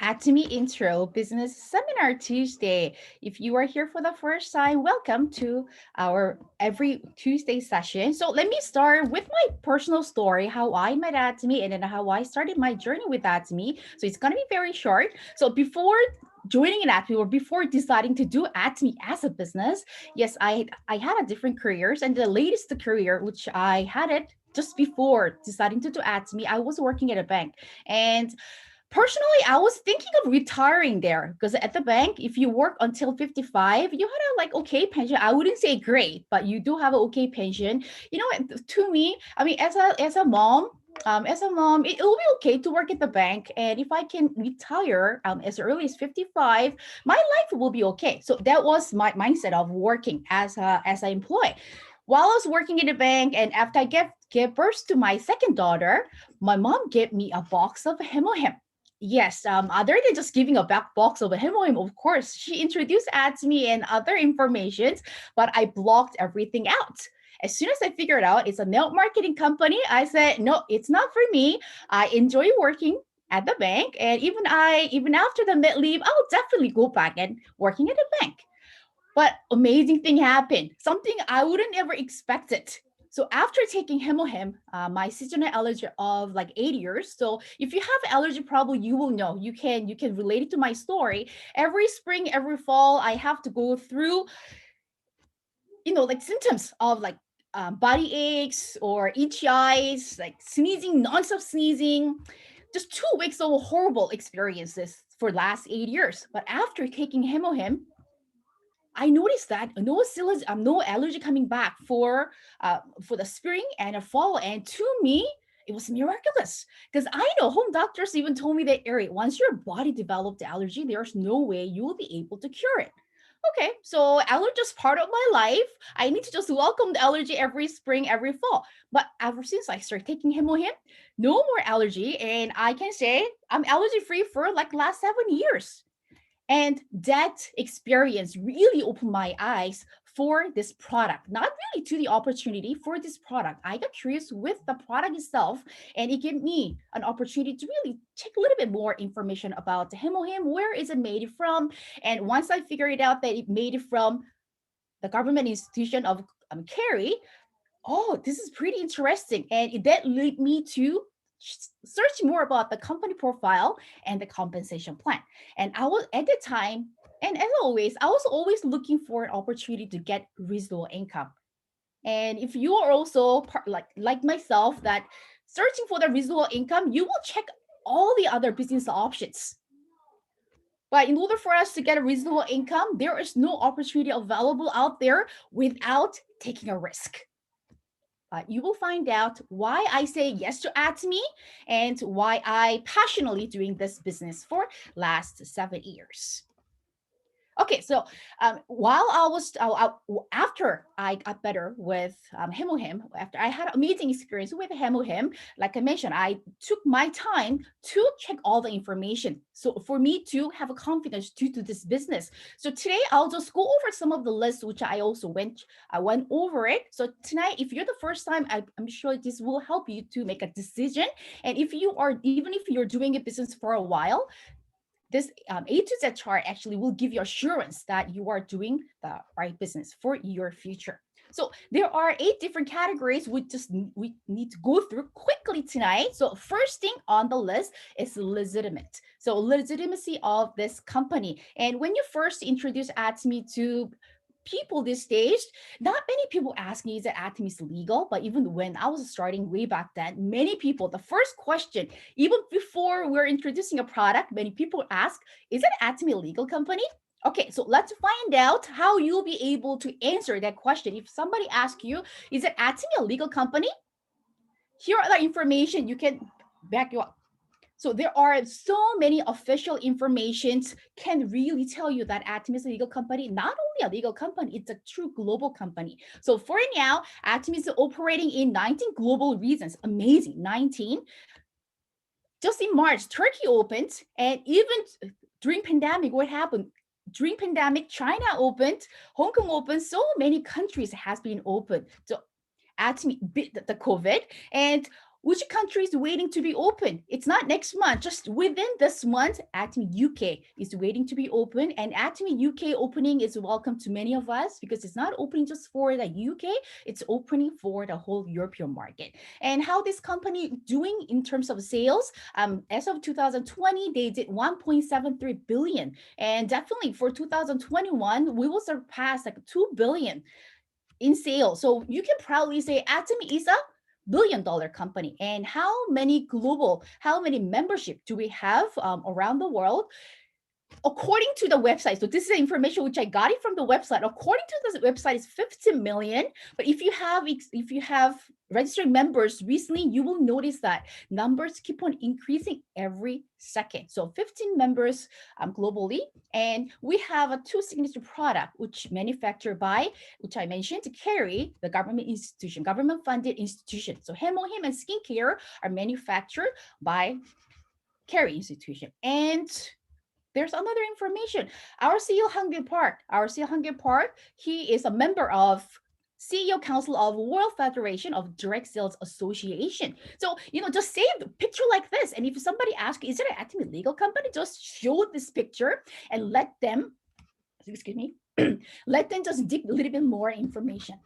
Atomy Intro Business Seminar Tuesday. If you are here for the first time, welcome to our every Tuesday session. So let me start with my personal story, how I met Atomy and then how I started my journey with Atomy. So it's going to be very short. So before joining an Atomy or before deciding to do Atomy as a business, yes, I had a different careers, and the latest career, which I had it just before deciding to do Atomy, I was working at a bank. And personally, I was thinking of retiring there because at the bank, if you work until 55, you had a okay pension. I wouldn't say great, but you do have an okay pension. You know, to me, I mean, as a mom, it will be okay to work at the bank. And if I can retire as early as 55, my life will be okay. So that was my mindset of working as an employee. While I was working in the bank, and after I gave birth to my second daughter, my mom gave me a box of HemoHim. Yes, other than just giving a back box of a HemoHim, of course, she introduced Atomy and other informations, but I blocked everything out. As soon as I figured out it's a network marketing company, I said, no, it's not for me. I enjoy working at the bank. And even after the med leave, I'll definitely go back and working at the bank. But amazing thing happened, something I wouldn't ever expect it. So after taking HemoHim, my seasonal allergy of like 8 years. So if you have allergy problem, you will know. You can relate it to my story. Every spring, every fall, I have to go through, like symptoms of like body aches or itchy eyes, like sneezing, nonstop sneezing. Just 2 weeks of horrible experiences for last 8 years. But after taking HemoHim, I noticed that no allergy coming back for the spring and the fall, and to me, it was miraculous because I know home doctors even told me that Eri, once your body developed the allergy, there's no way you will be able to cure it. Okay, so allergy is part of my life. I need to just welcome the allergy every spring, every fall. But ever since I started taking HemoHim, no more allergy, and I can say I'm allergy free for like last 7 years. And that experience really opened my eyes for this product, not really to the opportunity for this product. I got curious with the product itself, and it gave me an opportunity to really check a little bit more information about the HemoHim, where is it made from? And once I figured out that it made it from the government institution of Kerry, oh, this is pretty interesting. And that led me to search more about the company profile and the compensation plan. And I was at the time, and as always, I was always looking for an opportunity to get residual income. And if you are also like myself, that searching for the residual income, you will check all the other business options. But in order for us to get a reasonable income, there is no opportunity available out there without taking a risk. You will find out why I say yes to Atomy and why I passionately doing this business for last 7 years. Okay, so while I was after I got better with HemoHim, after I had amazing experience with HemoHim, like I mentioned, I took my time to check all the information. So for me to have a confidence to do this business. So today I'll just go over some of the lists which I went over it. So tonight, if you're the first time, I'm sure this will help you to make a decision. And if you are, even if you're doing a business for a while, this A to Z chart actually will give you assurance that you are doing the right business for your future. So there are 8 different categories we need to go through quickly tonight. So first thing on the list is legitimate. So legitimacy of this company. And when you first introduce Atomy to people these days, not many people ask me, is it Atomy legal? But even when I was starting way back then, many people, the first question, even before we're introducing a product, many people ask, is it Atomy a legal company? Okay, so let's find out how you'll be able to answer that question. If somebody asks you, is it Atomy a legal company? Here are the information you can back you up. So there are so many official informations can really tell you that Atomy is a legal company. Not only a legal company, it's a true global company. So for now, Atomy is operating in 19 global regions. Amazing, 19. Just in March, Turkey opened, and even during pandemic, what happened? During pandemic, China opened, Hong Kong opened. So many countries has been opened. So Atomy beat the COVID, and Which country is waiting to be open? It's not next month, just within this month, Atomy UK is waiting to be open. And Atomy UK opening is welcome to many of us because it's not opening just for the UK, it's opening for the whole European market. And how this company doing in terms of sales, as of 2020, they did 1.73 billion. And definitely for 2021, we will surpass like 2 billion in sales. So you can proudly say Atomy is a billion-dollar company. And how many membership do we have around the world? According to the website, so this is information which I got it from the website. According to the website, it's 50 million. But if you have registered members recently, you will notice that numbers keep on increasing every second. So 15 members globally, and we have a two signature product which manufactured by, which I mentioned, Aeri, the government institution, government-funded institution. So HemoHim and skincare are manufactured by Aeri institution. And there's another information. Our CEO Hangil Park, he is a member of CEO Council of World Federation of Direct Sales Association. So, just save a picture like this. And if somebody asks, is it an Atomy legal company? Just show this picture and let them, excuse me, let them just dig a little bit more information.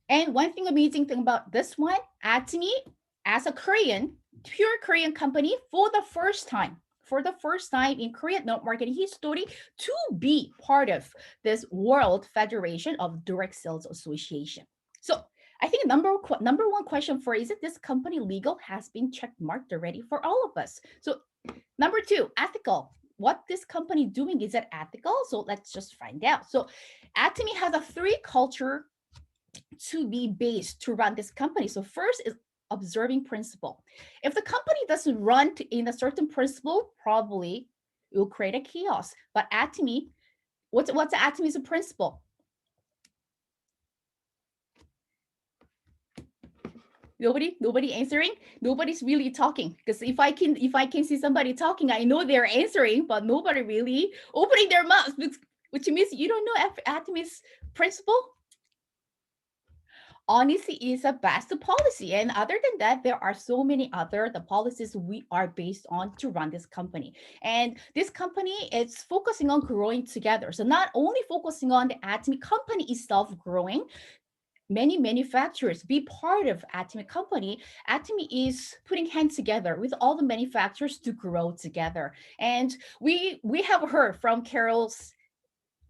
And one thing amazing thing about this one, Atomy, as a pure Korean company for the first time in Korean network marketing history to be part of this World Federation of Direct Sales Association. So I think number one question for is it this company legal has been check marked already for all of us. So number two, ethical. What this company doing, is it ethical? So let's just find out. So Atomy has a three culture to be based to run this company. So first is observing principle. If the company doesn't run in a certain principle, probably it will create a chaos. But Atomy, what's Atomy's principle? Nobody answering. Nobody's really talking, because if I can see somebody talking, I know they're answering, but nobody really opening their mouths, which means you don't know Atomy's principle. Honesty is a best policy, and other than that, there are so many other the policies we are based on to run this company. And this company is focusing on growing together. So not only focusing on the Atomy company itself growing, many manufacturers be part of Atomy company. Atomy is putting hands together with all the manufacturers to grow together. And we have heard from Carol's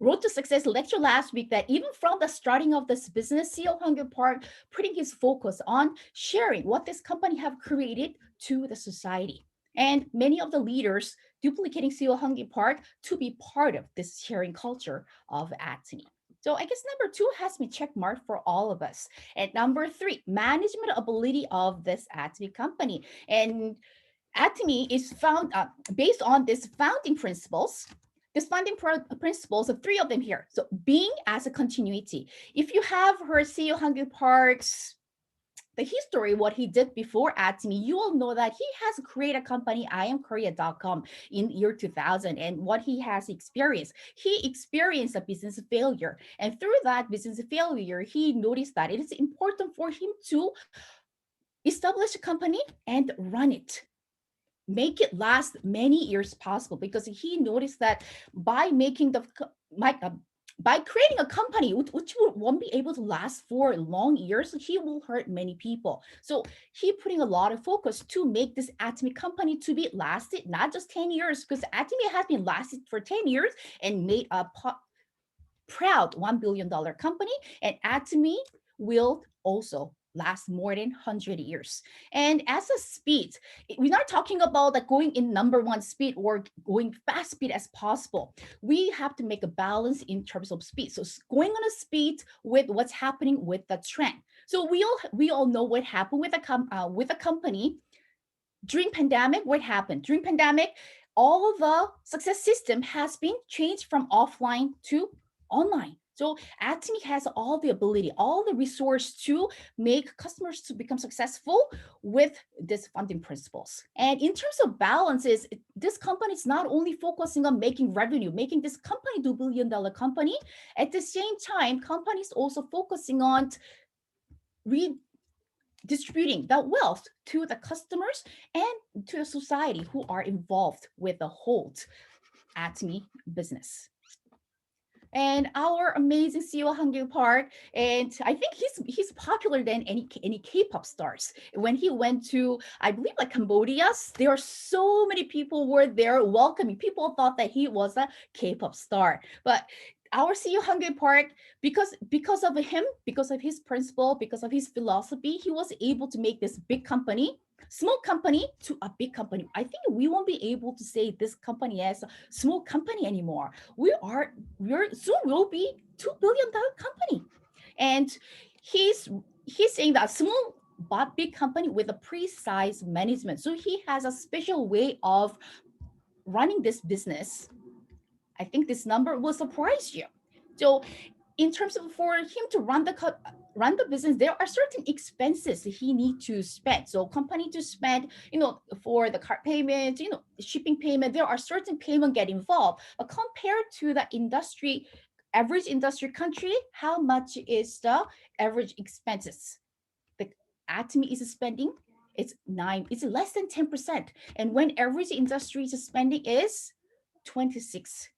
Road to Success lecture last week that even from the starting of this business, CEO Hangil Park putting his focus on sharing what this company have created to the society. And many of the leaders duplicating CEO Hangil Park to be part of this sharing culture of Atomy. So I guess number two has been check marked for all of us. And number three, management ability of this Atomy company. And Atomy is found based on these founding principles. These founding principles, of three of them here. So being as a continuity. If you have heard CEO Hangil Park's the history, what he did before Atomy, you will know that he has created a company, IamKorea.com, in year 2000. And what he has experienced, he experienced a business failure. And through that business failure, he noticed that it is important for him to establish a company and run it, make it last many years possible, because he noticed that by making by creating a company which won't be able to last for long years, he will hurt many people. So he putting a lot of focus to make this Atomy company to be lasted not just 10 years, because Atomy has been lasted for 10 years and made a proud $1 billion company, and Atomy will also last more than 100 years. And as a speed, we're not talking about like going in number one speed or going fast speed as possible. We have to make a balance in terms of speed. So going on a speed with what's happening with the trend. So we all know what happened with a company during pandemic. What happened during pandemic? All the success system has been changed from offline to online. So Atomy has all the ability, all the resource to make customers to become successful with this funding principles. And in terms of balances, this company is not only focusing on making revenue, making this company $2 billion company. At the same time, companies also focusing on redistributing the wealth to the customers and to the society who are involved with the whole Atomy business. And our amazing CEO Hangil Park, and I think he's popular than any K-pop stars. When he went to, I believe, like Cambodia, there are so many people were there welcoming. People thought that he was a K-pop star, but our CEO Hangil Park, because of him, because of his principle, because of his philosophy, he was able to make this big company, small company to a big company. I think we won't be able to say this company as a small company anymore. We're soon will be $2 billion company. And he's saying that small but big company with a precise management. So he has a special way of running this business. I think this number will surprise you. So in terms of for him to run the business, there are certain expenses he need to spend. So company to spend, for the card payment, shipping payment, there are certain payment get involved. But compared to the industry, average industry country, how much is the average expenses? The Atomy is spending, it's less than 10%. And when average industry is spending is 26.8,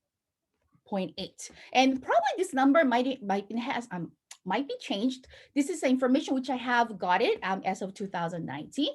and probably this number might be changed. This is the information which I have got it as of 2019,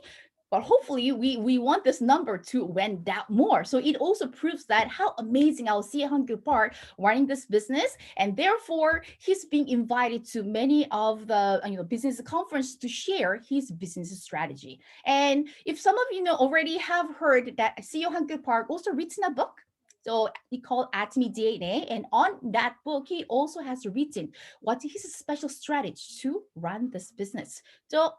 but hopefully we want this number to went down more. So it also proves that how amazing our CEO Hangul Park running this business, and therefore he's being invited to many of the business conference to share his business strategy. And if some of you know already have heard that CEO Hangul Park also written a book. So he called Atomy DNA, and on that book, he also has written what is his special strategy to run this business. So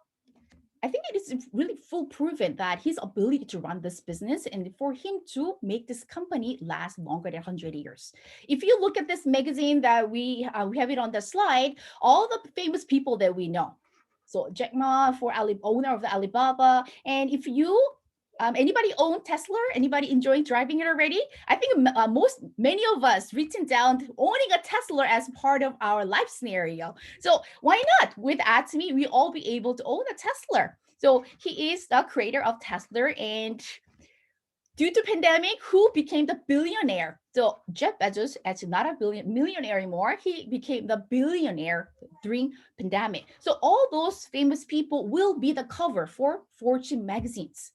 I think it is really full proven that his ability to run this business and for him to make this company last longer than 100 years. If you look at this magazine that we have it on the slide, all the famous people that we know. So Jack Ma for owner of the Alibaba, and if you anybody own Tesla? Anybody enjoying driving it already? I think many of us written down owning a Tesla as part of our life scenario. So why not? With Atomy, we all be able to own a Tesla. So he is the creator of Tesla, and due to pandemic, who became the billionaire? So Jeff Bezos, as not a millionaire anymore, he became the billionaire during pandemic. So all those famous people will be the cover for Fortune magazines.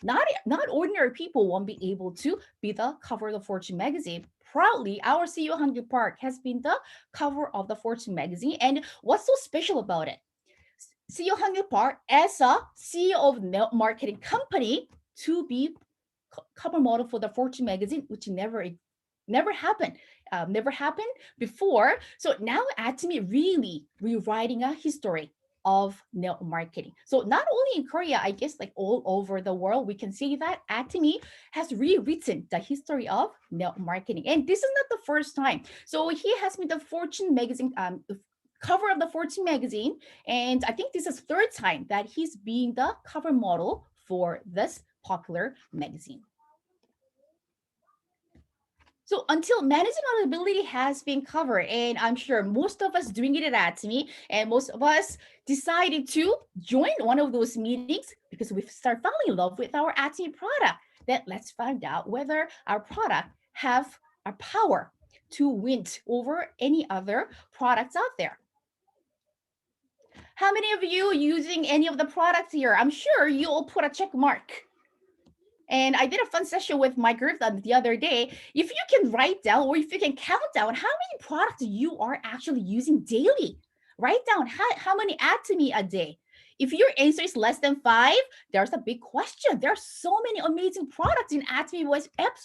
Not ordinary people won't be able to be the cover of the Fortune magazine. Proudly, our CEO Hangul Park has been the cover of the Fortune magazine. And what's so special about it? CEO Hangul Park, as a CEO of marketing company, to be cover model for the Fortune magazine, which never happened, never happened before. So now Atomy really rewriting a history of network marketing. So not only in Korea, I guess like all over the world, we can see that Atomy has rewritten the history of network marketing. And this is not the first time. So he has been the Fortune magazine, cover of the Fortune magazine. And I think this is third time that he's being the cover model for this popular magazine. So until managing ability has been covered, and I'm sure most of us doing it at Atomy, and most of us decided to join one of those meetings because we start falling in love with our Atomy product. Then let's find out whether our product have a power to win over any other products out there. How many of you using any of the products here? I'm sure you'll put a check mark. And I did a fun session with my group the other day. If you can write down or if you can count down how many products you are actually using daily, write down how many Atomy a day. If your answer is less than 5, there's a big question. There are so many amazing products in Atomy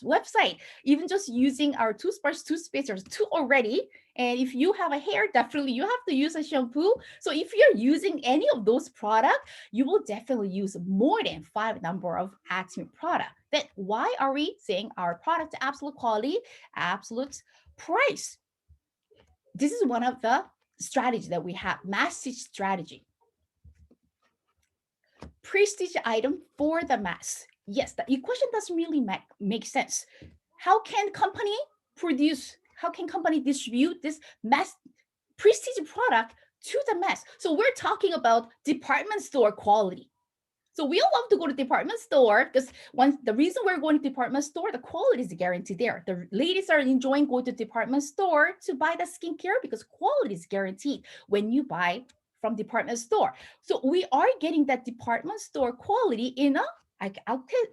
website. Even just using our toothpaste, there's 2 already. And if you have a hair, definitely you have to use a shampoo. So if you're using any of those products, you will definitely use more than 5 number of Atomy product. Then why are we saying our product absolute quality, absolute price? this is one of the strategies that we have, message strategy. Prestige item for the mass. Yes, the equation doesn't really make sense. How can company distribute this mass prestige product to the mass? So we're talking about department store quality. So we all love to go to department store because the reason we're going to department store, the quality is guaranteed there. The ladies are enjoying going to department store to buy the skincare because quality is guaranteed when you buy from department store. So we are getting that department store quality in I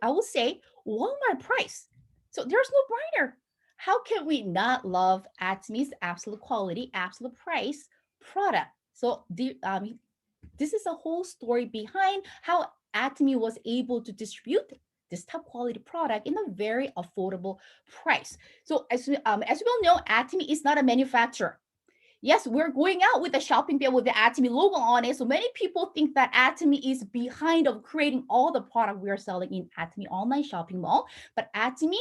will say Walmart price. So there's no brainer. How can we not love Atomy's absolute quality, absolute price product? So this is a whole story behind how Atomy was able to distribute this top quality product in a very affordable price. So as we all know, Atomy is not a manufacturer. Yes, we're going out with a shopping bag with the Atomy logo on it. So many people think that Atomy is behind of creating all the product we are selling in Atomy online shopping mall. But Atomy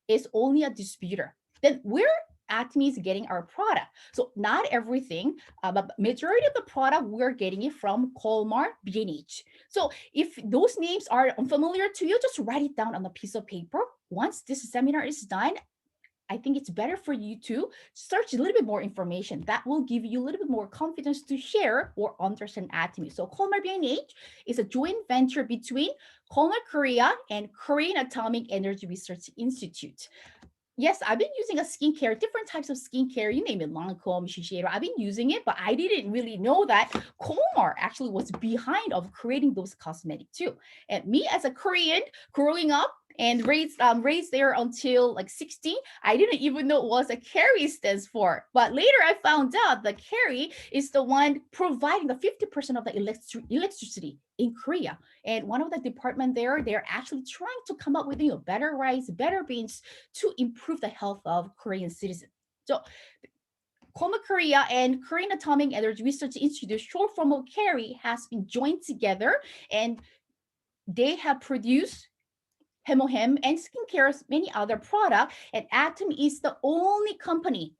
is only a distributor. Then where Atomy is getting our product. So not everything, but majority of the product we're getting it from Colmar, B&H. So if those names are unfamiliar to you, just write it down on a piece of paper. Once this seminar is done, I think it's better for you to search a little bit more information. That will give you a little bit more confidence to share or understand Atomy. So Colmar B&H is a joint venture between Colmar Korea and Korean Atomic Energy Research Institute. Yes, I've been using a skincare, different types of skincare, you name it, Lancome, Shiseido. I've been using it, but I didn't really know that Colmar actually was behind of creating those cosmetics too. And me as a Korean growing up and raised there until like 16, I didn't even know what a Carry stands for. But later I found out that Carry is the one providing the 50% of the electricity in Korea. And one of the department there, they're actually trying to come up with better rice, better beans to improve the health of Korean citizens. So Colmar Korea and Korean Atomic Energy Research Institute, short form of Carry, has been joined together, and they have produced HemoHim and skincare, many other products. And Atomy is the only company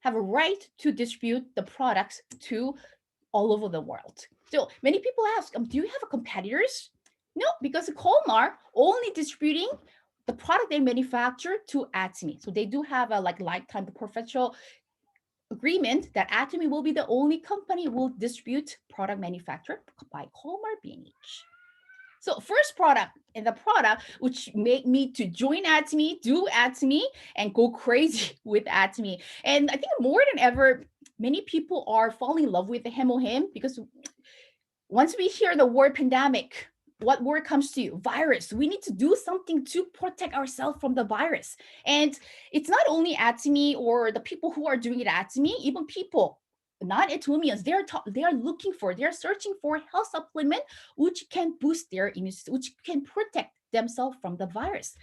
have a right to distribute the products to all over the world. So many people ask, do you have competitors? No, because Colmar only distributing the product they manufacture to Atomy. So they do have a lifetime professional agreement that Atomy will be the only company will distribute product manufactured by Colmar B&H. So first product, and the product which made me to join Atomy, do Atomy, and go crazy with Atomy. And I think more than ever, many people are falling in love with the HemoHim because once we hear the word pandemic, what word comes to you? Virus. We need to do something to protect ourselves from the virus. And it's not only Atomy or the people who are doing it at Atomy, even people not Atomians, they're searching for health supplement which can boost their immune system, which can protect themselves from the virus.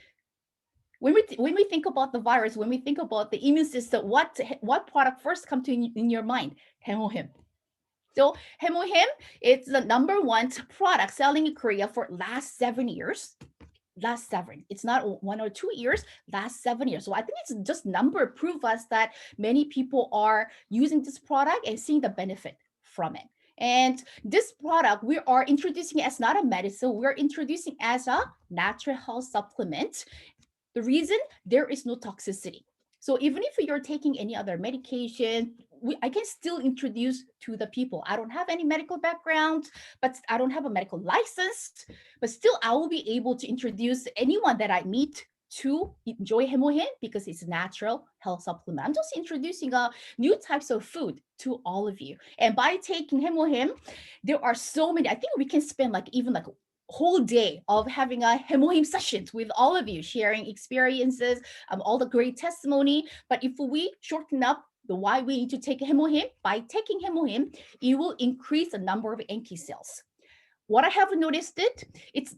When we think about the virus, when we think about the immune system, what product first come to in your mind? HemoHim. So HemoHim, it's the number one product selling in Korea for last 7 years. Last 7. It's not 1 or 2 years, last 7 years. So I think it's just number prove us that many people are using this product and seeing the benefit from it. And this product, we are introducing as not a medicine, we're introducing as a natural health supplement. The reason, there is no toxicity. So even if you're taking any other medication, I can still introduce to the people. I don't have any medical background, but I don't have a medical license, but still I will be able to introduce anyone that I meet to enjoy HemoHim because it's a natural health supplement. I'm just introducing new types of food to all of you. And by taking HemoHim, there are so many, I think we can spend even whole day of having a HemoHim sessions with all of you, sharing experiences, all the great testimony. But if we shorten up the why we need to take HemoHim, by taking HemoHim, it will increase the number of NK cells. What I have noticed it's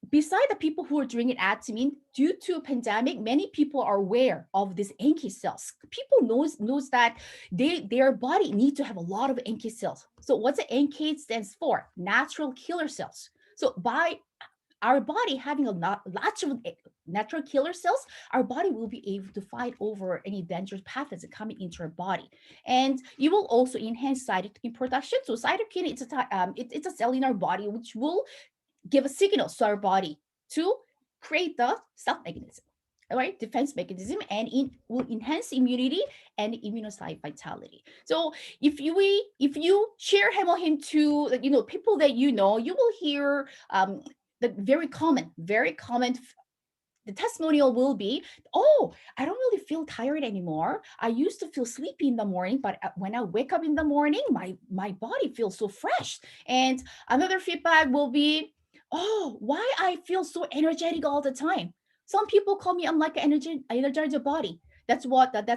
beside the people who are doing it at Atomy, due to a pandemic, many people are aware of these NK cells. People knows that their body needs to have a lot of NK cells. So what's the NK stands for? Natural killer cells. So by our body having lots of natural killer cells, our body will be able to fight over any dangerous pathogens coming into our body. And it will also enhance cytokine production. So cytokine, it's a cell in our body which will give a signal to our body to create the self mechanism, right? Defense mechanism, and it will enhance immunity and immunocyte vitality. So if you share HemoHim to people that you know, you will hear the very common the testimonial will be, oh, I don't really feel tired anymore. I used to feel sleepy in the morning, but when I wake up in the morning, my body feels so fresh. And another feedback will be, oh, why I feel so energetic all the time. Some people call me I'm like an energizer body. That's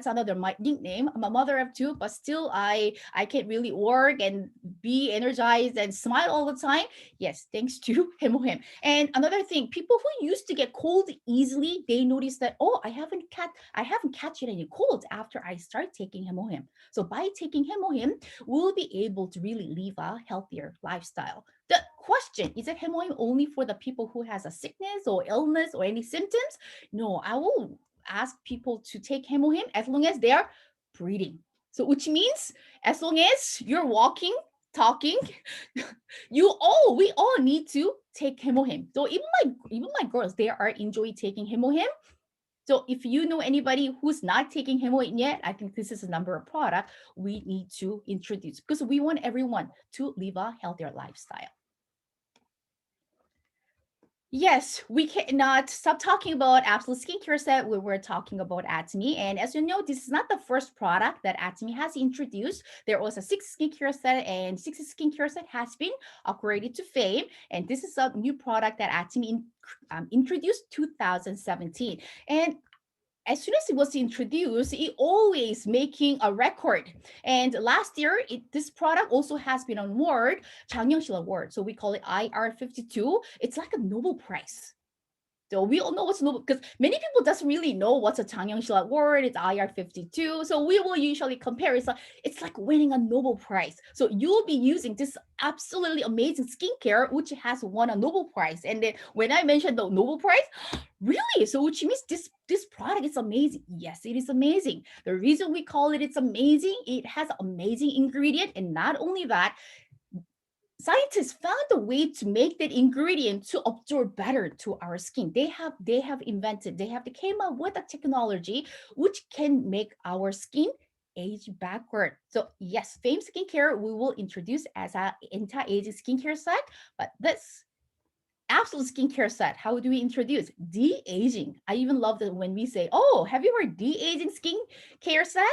another my nickname. I'm a mother of two, but still I can't really work and be energized and smile all the time. Yes, thanks to HemoHim. And another thing, people who used to get cold easily, they notice that, oh, I haven't catching any colds after I start taking HemoHim. So by taking HemoHim, we'll be able to really live a healthier lifestyle. The question, is it HemoHim only for the people who has a sickness or illness or any symptoms? No, I will ask people to take HemoHim as long as they are breathing. So which means as long as you're walking, talking, we all need to take HemoHim. So even my girls, they are enjoy taking HemoHim. So if you know anybody who's not taking HemoHim yet, I think this is a number of product we need to introduce because we want everyone to live a healthier lifestyle. Yes, we cannot stop talking about Absolute Skincare Set when we're talking about Atomy. And as you know, this is not the first product that Atomy has introduced. There was a 6 skincare set, and 6 skincare set has been upgraded to fame. And this is a new product that Atomy introduced 2017. And as soon as it was introduced, it always making a record. And last year, this product also has been awarded 장영실 Award. So we call it IR52. It's like a Nobel Prize. So we all know what's Nobel, because many people doesn't really know what's a 장영실 Award. It's IR52. So we will usually compare. It's like winning a Nobel Prize. So you'll be using this absolutely amazing skincare, which has won a Nobel Prize. And then when I mentioned the Nobel Prize, really? So which means this product is amazing. Yes, it is amazing. The reason we call it's amazing, it has amazing ingredient, and not only that, scientists found a way to make that ingredient to absorb better to our skin. They came up with a technology which can make our skin age backward. So yes, Fame Skincare we will introduce as an anti-aging skincare set, but this Absolute Skincare Set, how do we introduce de-aging? I even love that when we say, oh, have you heard de-aging skincare set?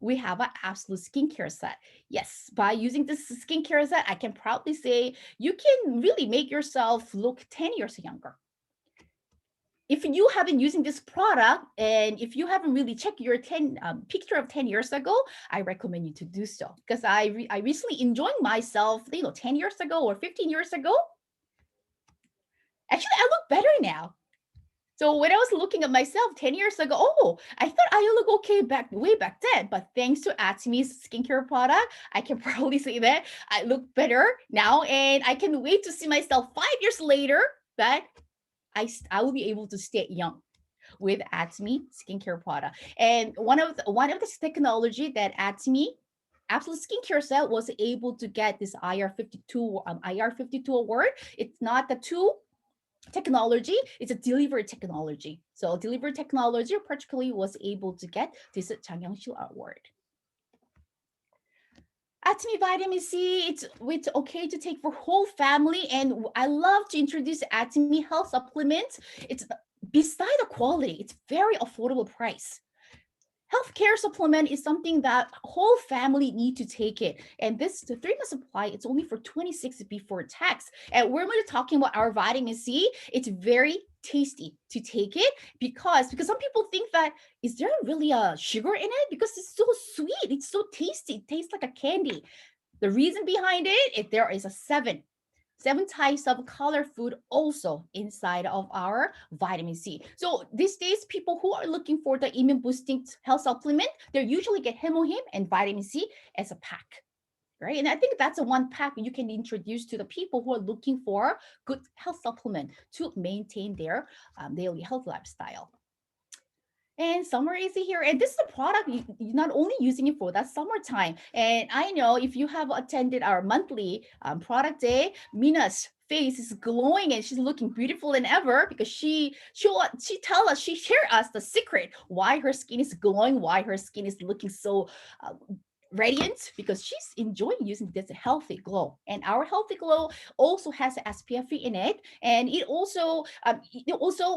We have an Absolute Skincare Set. Yes, by using this skincare set, I can proudly say you can really make yourself look 10 years younger. If you have been using this product and if you haven't really checked your picture of 10 years ago, I recommend you to do so because I recently enjoying myself, 10 years ago or 15 years ago. Actually, I look better now. So when I was looking at myself 10 years ago, oh, I thought I look okay way back then. But thanks to Atomy's skincare product, I can probably say that I look better now. And I can wait to see myself 5 years later that I will be able to stay young with Atomy skincare product. And one of this technology that Atomy Absolute Skincare Set was able to get this IR52 award. It's not the two technology, it's a delivery technology. So delivery technology particularly was able to get this 장영실 Award. Atomy Vitamin C, it's okay to take for whole family. And I love to introduce Atomy Health Supplement. It's beside the quality, it's very affordable price. Healthcare supplement is something that whole family need to take it. And the 3-month supply, it's only for 26 before tax. And when we're talking about our vitamin C, it's very tasty to take it because some people think that, is there really a sugar in it? Because it's so sweet, it's so tasty, it tastes like a candy. The reason behind it, there is a seven types of color food also inside of our vitamin C. So these days, people who are looking for the immune boosting health supplement, they usually get HemoHim and vitamin C as a pack, right? And I think that's a one pack you can introduce to the people who are looking for good health supplement to maintain their daily health lifestyle. And summer is here, and this is a product you're not only using it for that summertime. And I know if you have attended our monthly product day, Mina's face is glowing and she's looking beautiful than ever because she tell us, she share us the secret why her skin is glowing, why her skin is looking so uh, radiant, because she's enjoying using this healthy glow. And our healthy glow also has SPF in it, and it also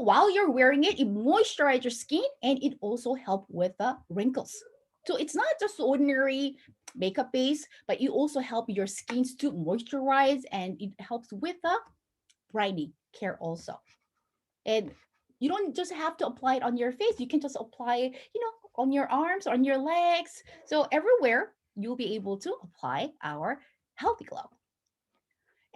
while you're wearing it, it moisturizes your skin and it also help with the wrinkles. So it's not just ordinary makeup base, but it also help your skins to moisturize, and it helps with the brightening care also. And you don't just have to apply it on your face. You can just apply it, on your arms, on your legs. So everywhere you'll be able to apply our healthy glow.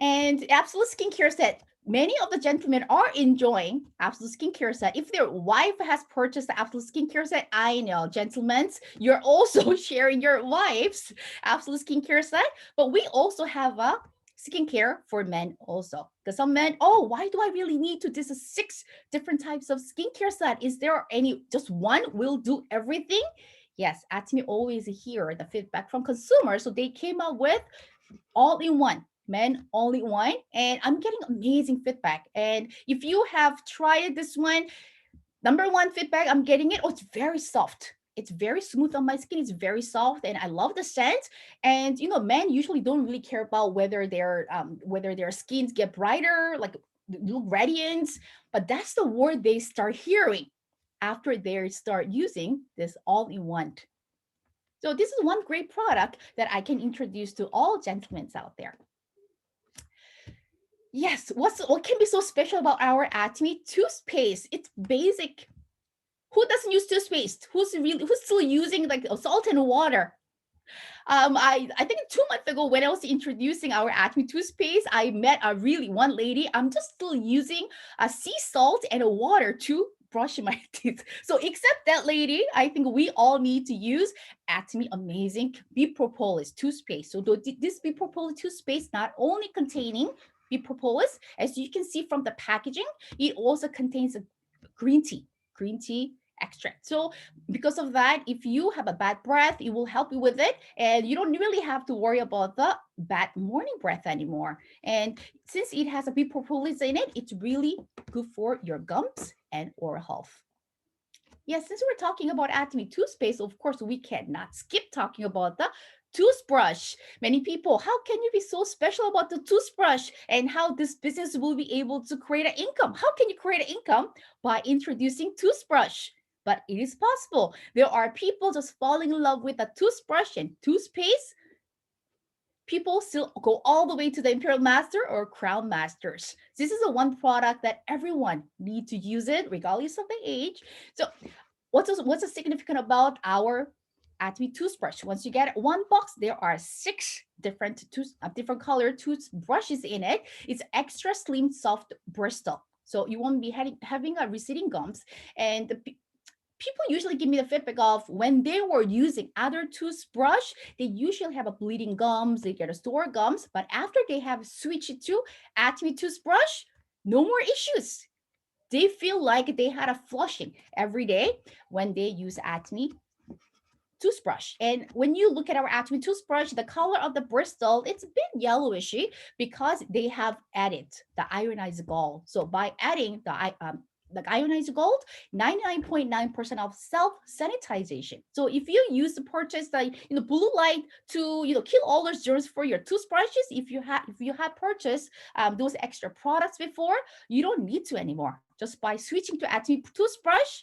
And Absolute Skincare Set. Many of the gentlemen are enjoying Absolute Skincare Set. If their wife has purchased the Absolute Skincare Set, I know, gentlemen, you're also sharing your wife's Absolute Skincare Set. But we also have a skincare for men also. Because some men, oh, why do I really need to? This is 6 different types of skincare set. Is there any, just one will do everything? Yes, Atomy always hear the feedback from consumers. So they came up with all in one, men only one, and I'm getting amazing feedback. And if you have tried this one, number one feedback I'm getting it, oh, it's very soft, it's very smooth on my skin, it's very soft, and I love the scent. And men usually don't really care about whether their skins get brighter, like look radiant, but that's the word they start hearing after they start using this all-in-one. So this is one great product that I can introduce to all gentlemen out there. Yes, what can be so special about our Atomy toothpaste? It's basic. Who doesn't use toothpaste? Who's still using like salt and water? I think 2 months ago when I was introducing our Atomy toothpaste, I met a really one lady. I'm just still using a sea salt and a water to brush my teeth. So except that lady, I think we all need to use Atomy amazing bee propolis toothpaste. So this bee propolis toothpaste not only containing bee propolis, as you can see from the packaging, it also contains a green tea extract. So because of that, if you have a bad breath, it will help you with it, and you don't really have to worry about the bad morning breath anymore. And since it has a bee propolis in it, it's really good for your gums and oral health. Yes, since we're talking about Atomy toothpaste, of course, we cannot skip talking about the toothbrush. Many people, how can you be so special about the toothbrush, and how this business will be able to create an income? How can you create an income by introducing toothbrush? But it is possible. There are people just falling in love with a toothbrush and toothpaste. People still go all the way to the Imperial Master or Crown Masters. This is a one product that everyone need to use it regardless of the age. So what's significant about our Atomy toothbrush? Once you get one box, there are 6 different color toothbrushes in it. It's extra slim, soft bristle, so you won't be having a receding gums. And people usually give me the feedback of when they were using other toothbrush, they usually have a bleeding gums, they get a sore gums, but after they have switched to Atomy toothbrush, no more issues. They feel like they had a flushing every day when they use Atomy toothbrush. And when you look at our Atomy toothbrush, the color of the bristle, it's a bit yellowishy because they have added the ionized gold. So by adding the ionized gold, 99.9% of self-sanitization. So if you use to purchase the blue light to kill all those germs for your toothbrushes, if you had purchased those extra products before, you don't need to anymore. Just by switching to Atomy toothbrush,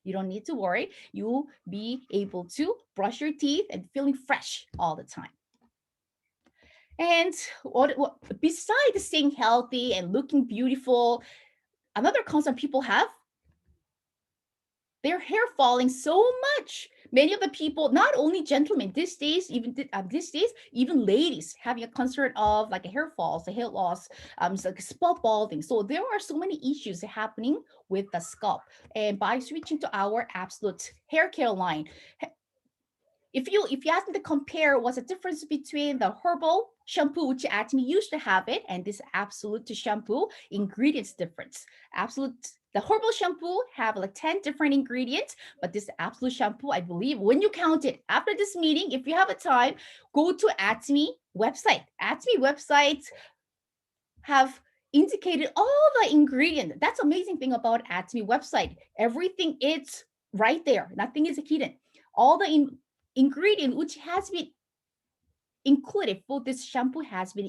you don't need to worry. You'll be able to brush your teeth and feeling fresh all the time. And what besides staying healthy and looking beautiful, another concern people have, their hair falling so much. Many of the people, not only gentlemen these days, even ladies having a concern of like a hair falls, a hair loss, like scalp balding. So there are so many issues happening with the scalp. And by switching to our Absolute hair care line, if you ask me to compare what's the difference between the herbal shampoo, which Atomy used to have it, and this absolute shampoo, ingredients difference. Absolute, the herbal shampoo have like 10 different ingredients, but this absolute shampoo, I believe, when you count it after this meeting, if you have a time, go to Atomy website. Atomy websites have indicated all the ingredient. That's amazing thing about Atomy website. Everything is right there. Nothing is hidden. All the ingredient which has been included for this shampoo has been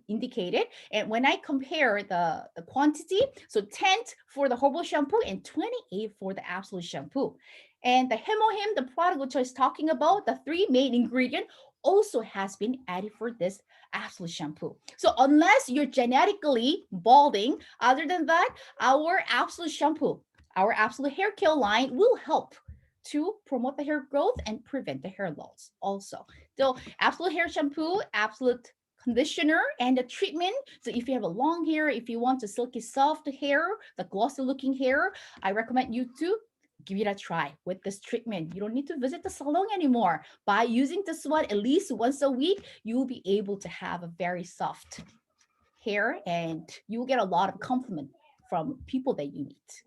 indicated. And when I compare the quantity, so 10 for the herbal shampoo and 28 for the absolute shampoo. And the HemoHim, the product which I was talking about, the three main ingredient also has been added for this absolute shampoo. So unless you're genetically balding, other than that, our absolute shampoo, our absolute hair care line will help to promote the hair growth and prevent the hair loss also. So absolute hair shampoo, absolute conditioner, and the treatment. So if you have a long hair, if you want a silky soft hair, the glossy looking hair, I recommend you to give it a try with this treatment. You don't need to visit the salon anymore. By using this one at least once a week, you will be able to have a very soft hair and you will get a lot of compliment from people that you meet.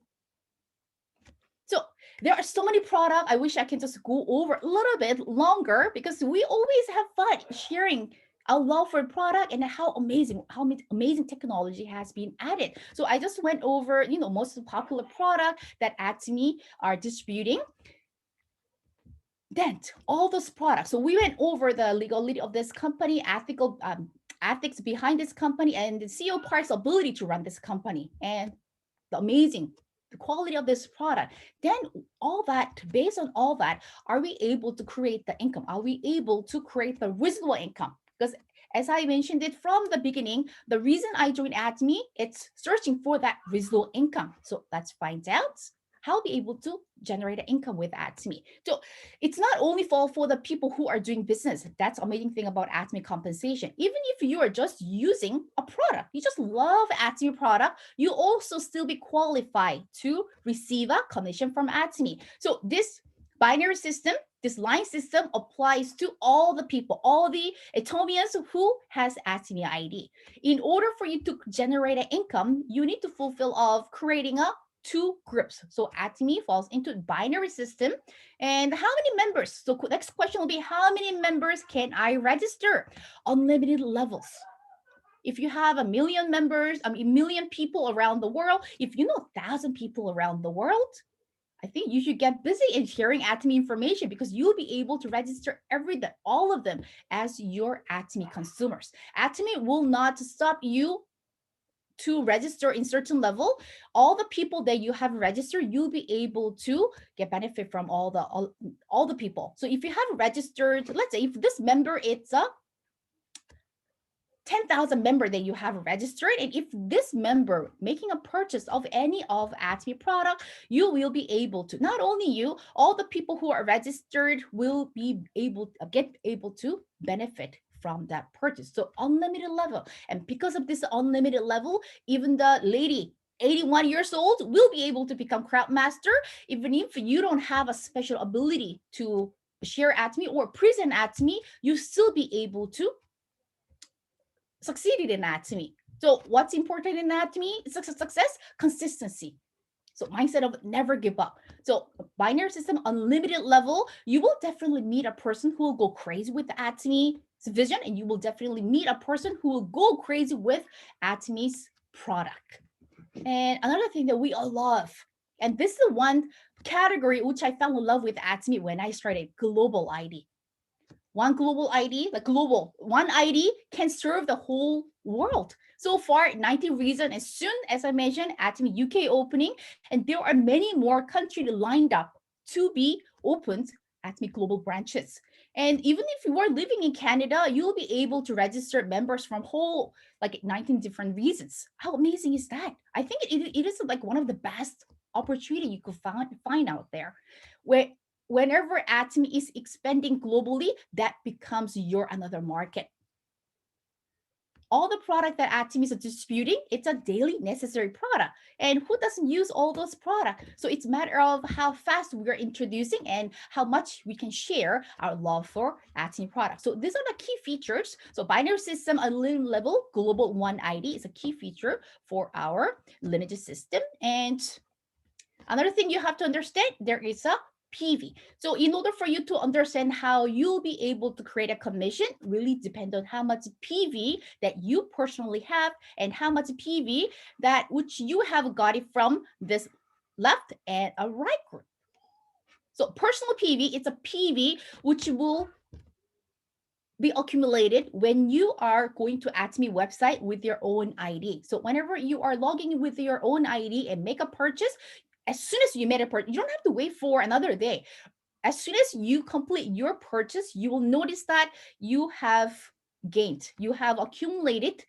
So there are so many products. I wish I can just go over a little bit longer because we always have fun sharing our love for product and how amazing technology has been added. So I just went over, most of the popular product that Atomy are distributing. Then all those products. So we went over the legality of this company, ethics behind this company, and the CEO part's ability to run this company, and the quality of this product. Then all that, based on all that, are we able to create the income? Are we able to create the residual income? Because as I mentioned it from the beginning, the reason I joined Atomy, it's searching for that residual income. So let's find out how be able to generate an income with Atomy. So it's not only for the people who are doing business. That's amazing thing about Atomy compensation. Even if you are just using a product, you just love Atomy product, you also still be qualified to receive a commission from Atomy. So this binary system, this line system applies to all the people, all the Atomians who has Atomy ID. In order for you to generate an income, you need to fulfill of creating a two groups. So Atomy falls into binary system. And how many members? So next question will be, how many members can I register? Unlimited levels. If you have 1 million members, a million people around the world, if you know 1,000 people around the world, I think you should get busy in sharing Atomy information because you'll be able to register all of them as your Atomy consumers. Atomy will not stop you to register in certain level. All the people that you have registered, you'll be able to get benefit from all the people. So if you have registered, let's say if this member, it's a 10,000 member that you have registered, and if this member making a purchase of any of Atomy product, you will be able to, not only you, all the people who are registered will be able to benefit from that purchase. So unlimited level. And because of this unlimited level, even the lady 81 years old will be able to become crowd master, even if you don't have a special ability to share Atomy or present Atomy, you still be able to succeed in Atomy. So what's important in Atomy? Success, consistency. So mindset of never give up. So binary system, unlimited level, you will definitely meet a person who will go crazy with the Atomy's vision, and you will definitely meet a person who will go crazy with Atomy's product. And another thing that we all love, and this is the one category which I fell in love with Atomy when I started, global ID. One global ID, one ID can serve the whole world. So far, 19 regions, as soon as I mentioned, Atomy UK opening, and there are many more countries lined up to be opened Atomy global branches. And even if you are living in Canada, you'll be able to register members from whole, 19 different regions. How amazing is that? I think it is like one of the best opportunity you could find out there. Whenever Atomy is expanding globally, that becomes your another market. all the product that Atomy is distributing, it's a daily necessary product. And who doesn't use all those products? So it's a matter of how fast we're introducing and how much we can share our love for Atomy products. So these are the key features. So binary system, unlimited level, global one ID is a key feature for our lineage system. And another thing you have to understand, there is a PV. So in order for you to understand how you'll be able to create a commission, really depend on how much PV that you personally have and how much PV that which you have got it from this left and a right group. So personal PV, it's a PV which will be accumulated when you are going to Atomy website with your own ID. So whenever you are logging in with your own ID and make a purchase, as soon as you made a purchase, you don't have to wait for another day. As soon as you complete your purchase, you will notice that you have gained, you have accumulated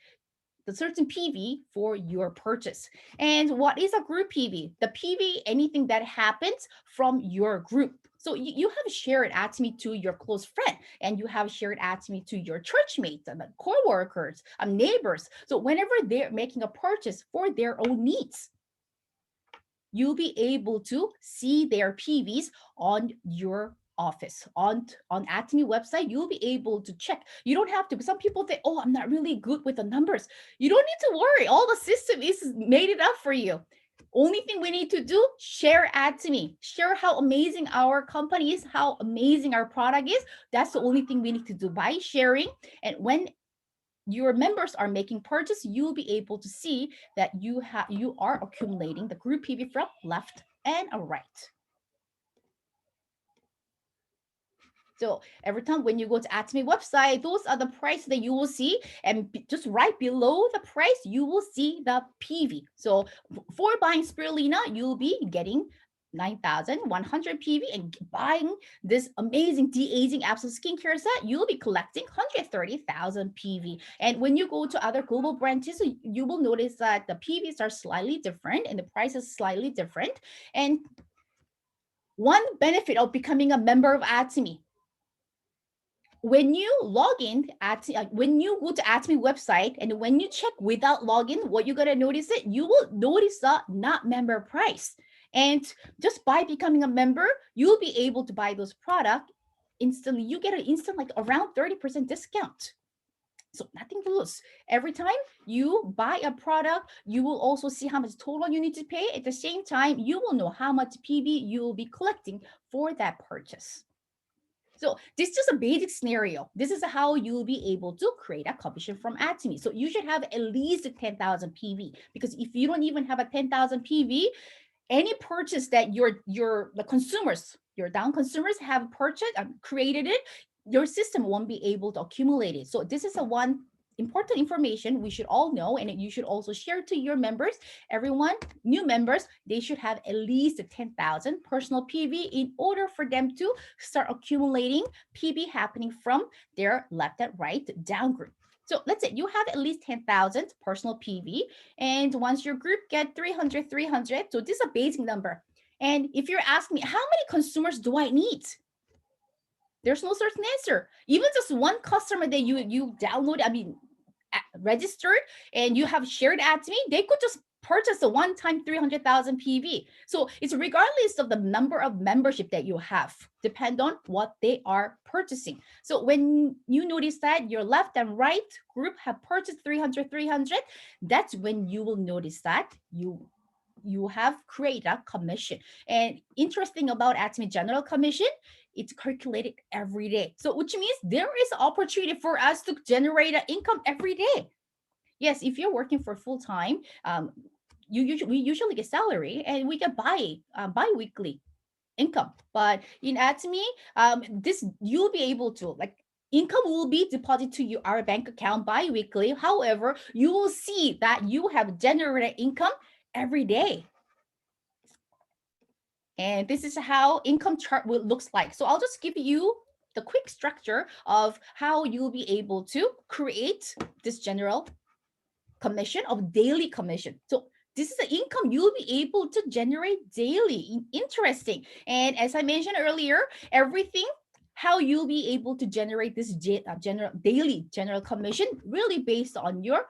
the certain PV for your purchase. And what is a group PV? The PV, anything that happens from your group. So you have shared Atomy to your close friend, and you have shared Atomy to your church mates, and co-workers, neighbors. So whenever they're making a purchase for their own needs, you'll be able to see their PVs on your office on Atomy website. You'll be able to check. You don't have to. Some people say, oh, I'm not really good with the numbers. You don't need to worry. All the system is made it up for you. Only thing we need to do, share Atomy, share how amazing our company is, how amazing our product is. That's the only thing we need to do by sharing. And when your members are making purchase, you'll be able to see that you are accumulating the group PV from left and a right. So every time when you go to Atomy website, those are the prices that you will see, and just right below the price, you will see the PV. So for buying spirulina, you'll be getting 9,100 PV, and buying this amazing de-aging absolute skincare set, you'll be collecting 130,000 PV. And when you go to other global branches, you will notice that the PVs are slightly different and the price is slightly different. And one benefit of becoming a member of Atomy, when you log in when you go to Atomy website and when you check without login, what you're gonna notice it, you will notice the not member price. And just by becoming a member, you'll be able to buy those products instantly. You get an instant like around 30% discount. So nothing to lose. Every time you buy a product, you will also see how much total you need to pay. At the same time, you will know how much PV you will be collecting for that purchase. So this is just a basic scenario. This is how you'll be able to create a commission from Atomy. So you should have at least 10,000 PV, because if you don't even have a 10,000 PV, any purchase that the consumers, your down consumers have purchased, created it, your system won't be able to accumulate it. So this is a one important information we should all know, and you should also share to your members. Everyone, new members, they should have at least 10,000 personal PV in order for them to start accumulating PV happening from their left and right down group. So let's say you have at least 10,000 personal PV, and once your group get 300, so this is a basic number. And if you're asking me, how many consumers do I need? There's no certain answer. Even just one customer that you download, registered, and you have shared Atomy, they could just purchase a one-time 300,000 PV. So it's regardless of the number of membership that you have, depend on what they are purchasing. So when you notice that your left and right group have purchased 300, that's when you will notice that you have created a commission. And interesting about Atomy general commission, it's calculated every day. So which means there is opportunity for us to generate an income every day. Yes, if you're working for full time, we usually get salary and we get bi-weekly income. But in Atomy, this you'll be able to income will be deposited to our bank account bi-weekly. However, you will see that you have generated income every day. And this is how income chart looks like. So I'll just give you the quick structure of how you'll be able to create this general commission of daily commission. So this is the income you'll be able to generate daily. Interesting. And as I mentioned earlier, everything how you'll be able to generate this daily general commission really based on your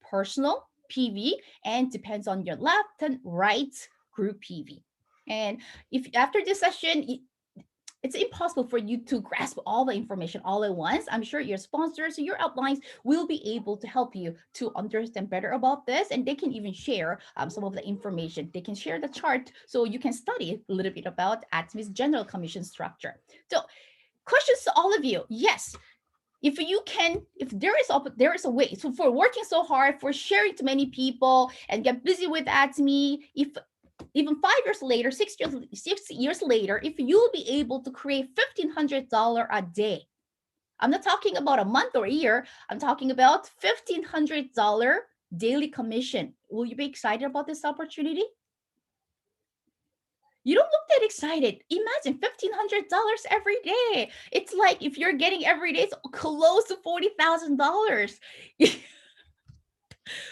personal PV and depends on your left and right group PV. And if after this session, it's impossible for you to grasp all the information all at once. I'm sure your sponsors, your uplines will be able to help you to understand better about this, and they can even share some of the information. They can share the chart so you can study a little bit about Atomy's general commission structure. So questions to all of you. Yes, if you can, if there is a way, so for working so hard, for sharing to many people and get busy with Atomy, if even 5 years later, 6 years later, if you'll be able to create $1,500 a day, I'm not talking about a month or a year, I'm talking about $1,500 daily commission. Will you be excited about this opportunity? You don't look that excited. Imagine $1,500 every day. It's like if you're getting every day, it's close to $40,000.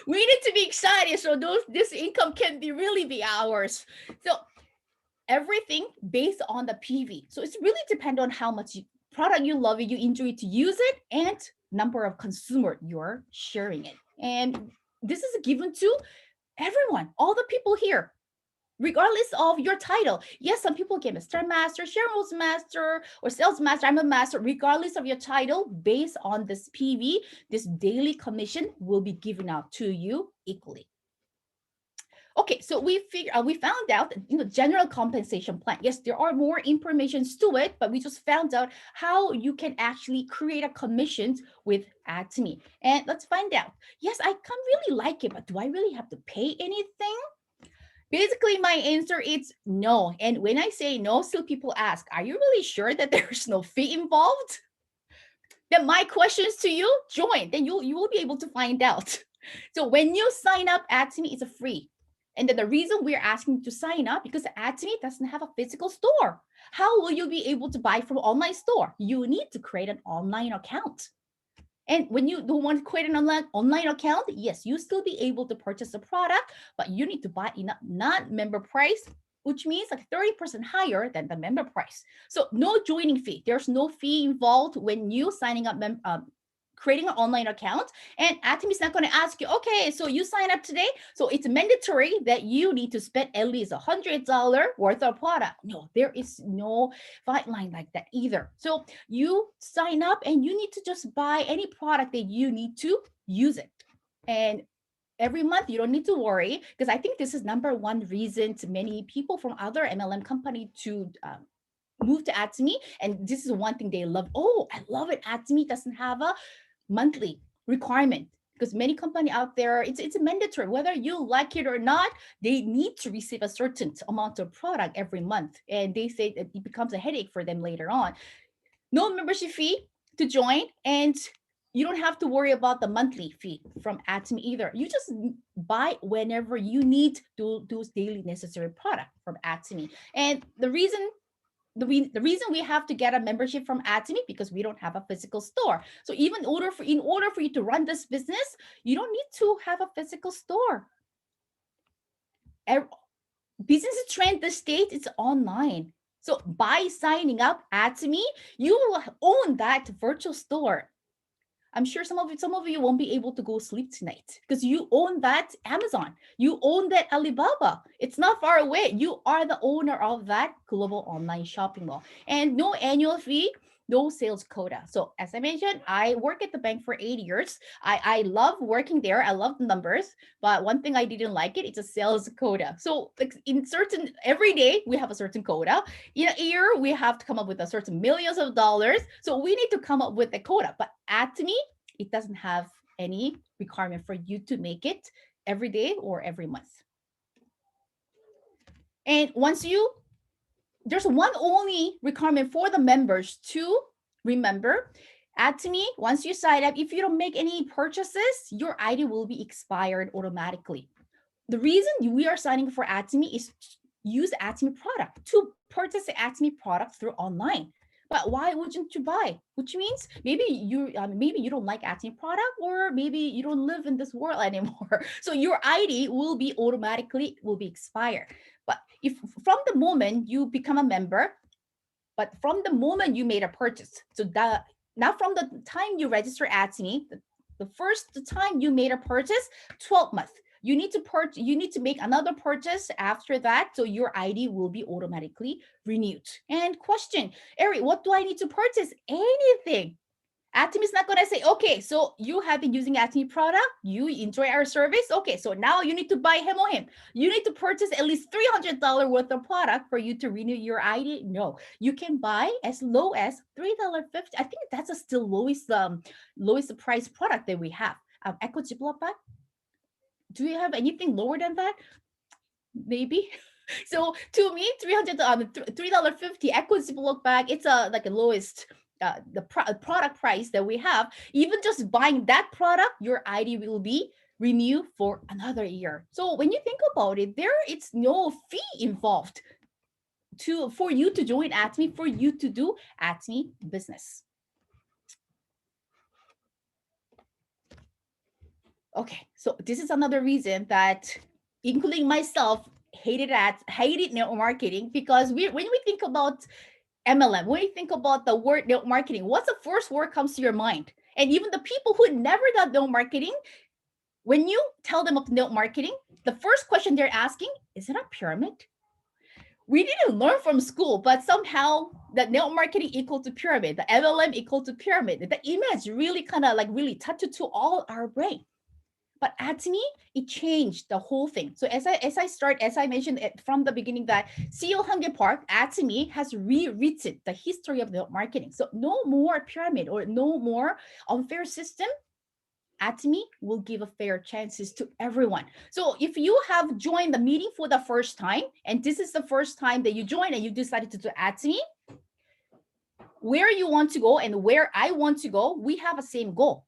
We need to be excited so this income can really be ours. So everything based on the PV. So it's really depend on how much product you love it, you enjoy to use it, and number of consumer you're sharing it. And this is given to everyone, all the people here, regardless of your title. Yes, some people get Mr. Master, Cheryl's Master, or Sales Master. I'm a Master. Regardless of your title, based on this PV, this daily commission will be given out to you equally. Okay, so we found out, general compensation plan. Yes, there are more informations to it, but we just found out how you can actually create a commission with Atomy. And let's find out. Yes, I can really like it, but do I really have to pay anything? Basically, my answer is no. And when I say no, still people ask, are you really sure that there's no fee involved? Then my questions to you, join. Then you will be able to find out. So when you sign up, Atomy, it's a free. And then the reason we're asking you to sign up because Atomy doesn't have a physical store. How will you be able to buy from online store? You need to create an online account. And when you don't want to create an online account, yes, you still be able to purchase a product, but you need to buy in a non-member price, which means like 30% higher than the member price. So no joining fee. There's no fee involved when you signing up, creating an online account. And Atomy is not going to ask you, okay, so you sign up today, so it's mandatory that you need to spend at least $100 worth of product. No, there is no guideline like that either. So you sign up and you need to just buy any product that you need to use it. And every month you don't need to worry, because I think this is number one reason to many people from other MLM company to move to Atomy. And this is one thing they love. Oh, I love it. Atomy doesn't have a monthly requirement, because many company out there, it's mandatory, whether you like it or not, they need to receive a certain amount of product every month, and they say that it becomes a headache for them later on. No membership fee to join, and you don't have to worry about the monthly fee from Atomy either. You just buy whenever you need those daily necessary product from Atomy. And the reason we have to get a membership from Atomy because we don't have a physical store. So even in order for you to run this business, you don't need to have a physical store. Business trend these days, it's online. So by signing up Atomy, you will own that virtual store. I'm sure some of you won't be able to go sleep tonight because you own that Amazon. You own that Alibaba. It's not far away. You are the owner of that global online shopping mall. And no annual fee, no sales quota. So as I mentioned, I work at the bank for 8 years. I love working there. I love the numbers. But one thing I didn't like it's a sales quota. So every day we have a certain quota. In a year, we have to come up with a certain millions of dollars. So we need to come up with a quota. But Atomy, it doesn't have any requirement for you to make it every day or every month. And there's one only requirement for the members to remember. Atomy, once you sign up, if you don't make any purchases, your ID will be expired automatically. The reason we are signing for Atomy is to use Atomy product, to purchase the Atomy product through online. But why wouldn't you buy? Which means maybe you don't like Atomy product, or maybe you don't live in this world anymore. So your ID will be expired. But if from the moment you become a member, but from the moment you made a purchase. So that not from the time you register Atomy, the first time you made a purchase, 12 months. You need to make another purchase after that, so your ID will be automatically renewed. And question, Eri, what do I need to purchase? Anything. Atomy is not going to say, okay, so you have been using Atomy product, you enjoy our service. Okay, so now you need to buy HemoHim. You need to purchase at least $300 worth of product for you to renew your ID. No, you can buy as low as $3.50. I think that's a still lowest price product that we have. Echo Ziploc bag. Do you have anything lower than that? Maybe. So to me, $3.50 Echo Ziploc bag. It's like a lowest product price that we have. Even just buying that product, your ID will be renewed for another year. So when you think about it, it's no fee involved for you to join Atomy, for you to do Atomy business. Okay, so this is another reason that, including myself, hated network marketing, because when we think about MLM, when you think about the word network marketing, what's the first word comes to your mind? And even the people who never done network marketing, when you tell them of network marketing, the first question they're asking, is it a pyramid? We didn't learn from school, but somehow that network marketing equal to pyramid, the MLM equal to pyramid, the image really kind of like really touched to all our brain. But Atomy, it changed the whole thing. So as I mentioned from the beginning, that CEO Hyundai Park, Atomy has rewritten the history of the marketing. So no more pyramid or no more unfair system. Atomy will give a fair chances to everyone. So if you have joined the meeting for the first time, and this is the first time that you joined and you decided to do Atomy, where you want to go and where I want to go, we have the same goal.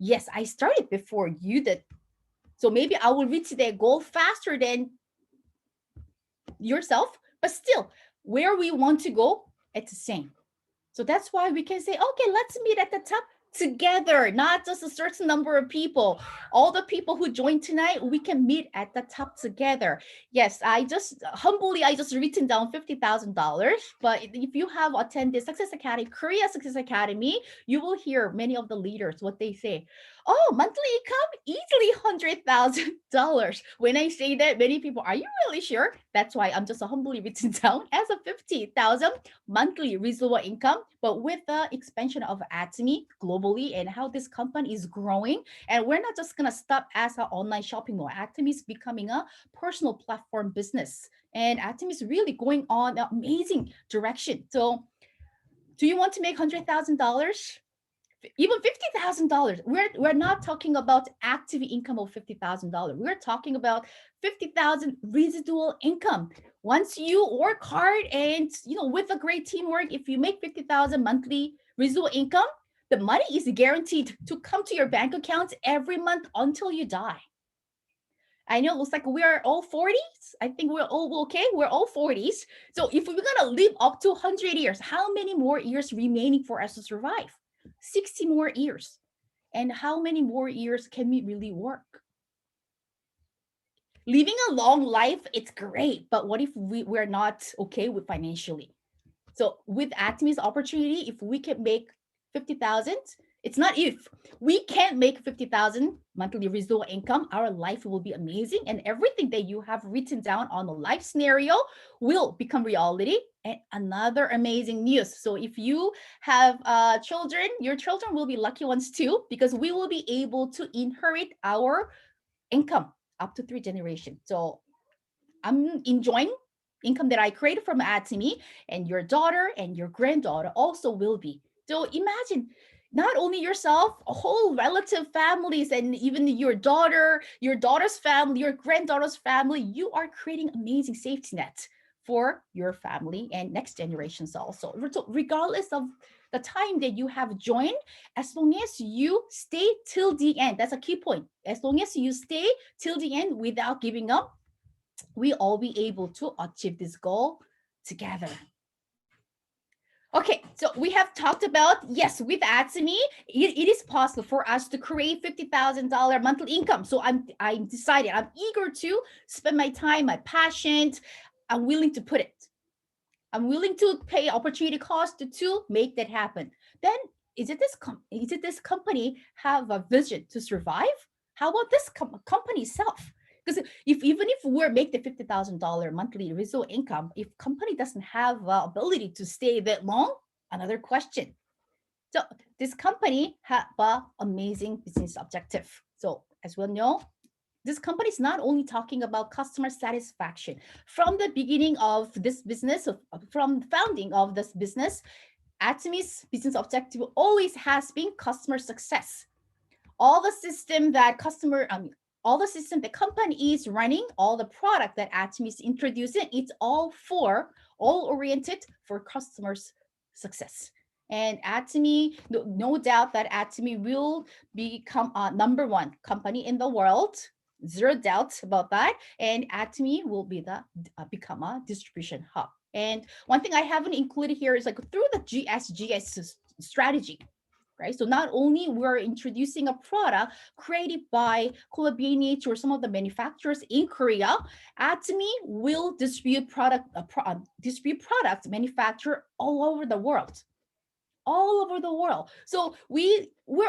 Yes, I started before you did. So maybe I will reach that goal faster than yourself, but still, where we want to go, it's the same. So that's why we can say, okay, let's meet at the top together, not just a certain number of people. All the people who joined tonight, we can meet at the top together. Yes, I just written down $50,000. But if you have attended Success Academy, Korea Success Academy, you will hear many of the leaders what they say. Oh, monthly income easily $100,000. When I say that, many people, are you really sure? That's why I'm just humbly written down as a 50,000 monthly residual income. But with the expansion of Atomy globally and how this company is growing, and we're not just gonna stop as an online shopping mall. Atomy is becoming a personal platform business, and Atomy is really going on an amazing direction. So, do you want to make $100,000? Even $50,000. We're not talking about active income of $50,000. We're talking about 50,000 residual income. Once you work hard and with a great teamwork, if you make 50,000 monthly residual income, the money is guaranteed to come to your bank accounts every month until you die. I know it looks like we're all 40s. I think we're all okay. We're all 40s. So if we're gonna live up to 100 years, how many more years remaining for us to survive? 60 more years. And how many more years can we really work? Living a long life, it's great, but what if we're not okay with financially? So with Atomy's opportunity, if we can make 50,000, it's not if we can't make 50,000 monthly residual income, our life will be amazing, and everything that you have written down on the life scenario will become reality. And another amazing news, so if you have children, your children will be lucky ones too, because we will be able to inherit our income up to 3 generations. So I'm enjoying income that I created from Atomy, and your daughter and your granddaughter also will be. So imagine not only yourself, a whole relative families, and even your daughter's family, your granddaughter's family, you are creating amazing safety net for your family and next generations also. So regardless of the time that you have joined, as long as you stay till the end, that's a key point. As long as you stay till the end without giving up, we all be able to achieve this goal together. Okay, so we have talked about, yes, with Atomy, it is possible for us to create $50,000 monthly income. So I'm eager to spend my time, my passion, I'm willing to put it. I'm willing to pay opportunity cost to make that happen. Then is it this company have a vision to survive? How about this company itself? Because even if we're make the $50,000 monthly residual income, if company doesn't have ability to stay that long, another question. So this company have an amazing business objective. So as we know, this company is not only talking about customer satisfaction. From the beginning of this business, from founding of this business, Atomy's business objective always has been customer success. All the system that the company is running, all the product that Atomy is introducing, it's all oriented for customers' success. And Atomy, no doubt that Atomy will become a number one company in the world. Zero doubt about that. And Atomy will become a distribution hub. And one thing I haven't included here is like through the GSGS strategy, right? So not only we're introducing a product created by Kola or some of the manufacturers in Korea, Atomy will distribute products manufactured all over the world. All over the world. So we're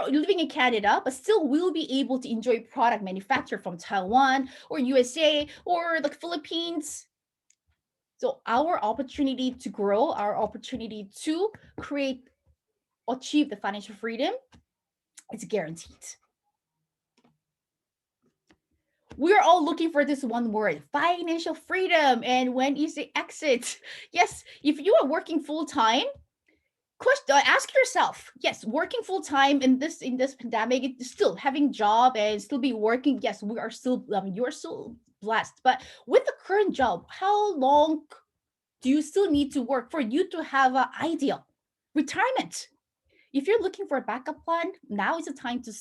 living in Canada, but still we'll be able to enjoy product manufactured from Taiwan or USA or the Philippines. So our opportunity to grow, our opportunity to achieve the financial freedom, it's guaranteed. We're all looking for this one word, financial freedom. And when you say exit, yes, if you are working full-time, ask yourself, yes, working full-time in this pandemic, it's still having job and still be working. Yes, we are still, you're still blessed. But with the current job, how long do you still need to work for you to have an ideal retirement? If you're looking for a backup plan, now is the time to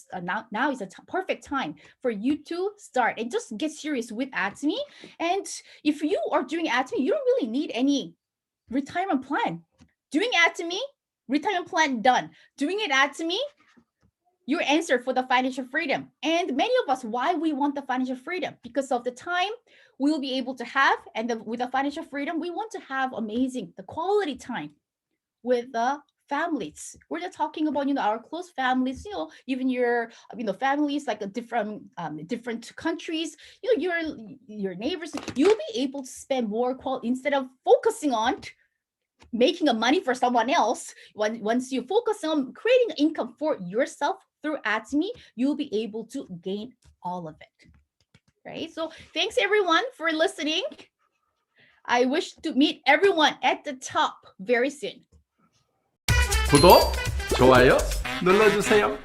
now is a perfect time for you to start and just get serious with Atomy. And if you are doing Atomy, you don't really need any retirement plan. Doing Atomy, retirement plan done. Doing it Atomy, your answer for the financial freedom. And many of us, why we want the financial freedom? Because of the time we'll be able to have, and with the financial freedom, we want to have the quality time with the families. We're not talking about our close families, even your families like a different countries, your neighbors. You'll be able to spend more quality instead of focusing on making a money for someone else. Once you focus on creating income for yourself through Atomy, you'll be able to gain all of it. Right? So thanks everyone for listening. I wish to meet everyone at the top very soon. 구독, 좋아요 눌러주세요.